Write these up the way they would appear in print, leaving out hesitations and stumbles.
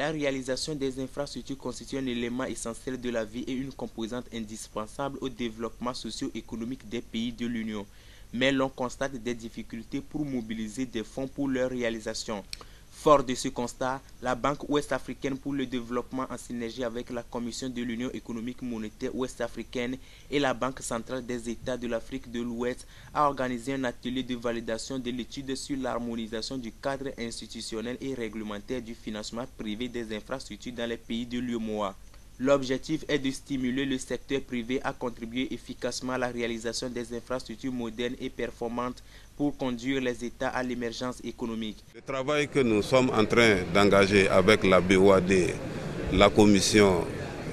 La réalisation des infrastructures constitue un élément essentiel de la vie et une composante indispensable au développement socio-économique des pays de l'Union. Mais l'on constate des difficultés pour mobiliser des fonds pour leur réalisation. Fort de ce constat, la Banque ouest-africaine pour le développement en synergie avec la Commission de l'Union économique monétaire ouest-africaine et la Banque centrale des États de l'Afrique de l'Ouest a organisé un atelier de validation de l'étude sur l'harmonisation du cadre institutionnel et réglementaire du financement privé des infrastructures dans les pays de l'UEMOA. L'objectif est de stimuler le secteur privé à contribuer efficacement à la réalisation des infrastructures modernes et performantes pour conduire les États à l'émergence économique. Le travail que nous sommes en train d'engager avec la BOAD, la Commission,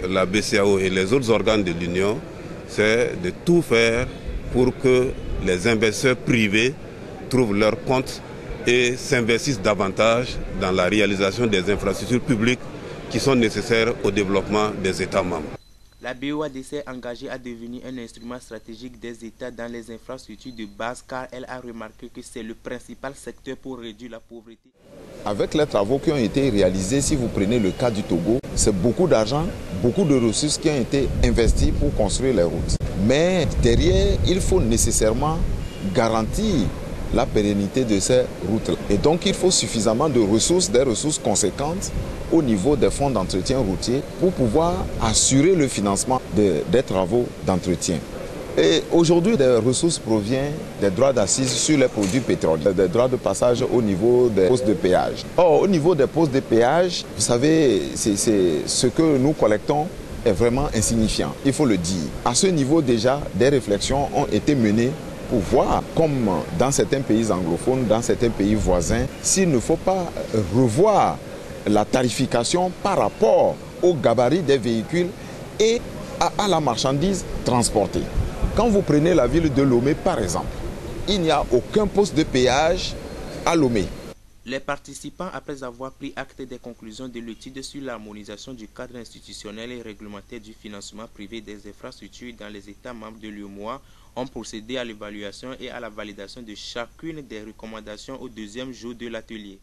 la BCAO et les autres organes de l'Union, c'est de tout faire pour que les investisseurs privés trouvent leur compte et s'investissent davantage dans la réalisation des infrastructures publiques qui sont nécessaires au développement des États membres. La BOAD s'est engagée à devenir un instrument stratégique des États dans les infrastructures de base car elle a remarqué que c'est le principal secteur pour réduire la pauvreté. Avec les travaux qui ont été réalisés, si vous prenez le cas du Togo, c'est beaucoup d'argent, beaucoup de ressources qui ont été investies pour construire les routes. Mais derrière, il faut nécessairement garantir la pérennité de ces routes. Et donc il faut suffisamment de ressources, des ressources conséquentes au niveau des fonds d'entretien routier pour pouvoir assurer le financement des travaux d'entretien. Et aujourd'hui, des ressources proviennent des droits d'assises sur les produits pétroliers, des droits de passage au niveau des postes de péage. Or, au niveau des postes de péage, vous savez, ce que nous collectons est vraiment insignifiant, il faut le dire. À ce niveau déjà, des réflexions ont été menées pour voir, comme dans certains pays anglophones, dans certains pays voisins, s'il ne faut pas revoir la tarification par rapport au gabarit des véhicules et à la marchandise transportée. Quand vous prenez la ville de Lomé, par exemple, il n'y a aucun poste de péage à Lomé. Les participants, après avoir pris acte des conclusions de l'étude sur l'harmonisation du cadre institutionnel et réglementaire du financement privé des infrastructures dans les États membres de l'UEMOA, ont procédé à l'évaluation et à la validation de chacune des recommandations au deuxième jour de l'atelier.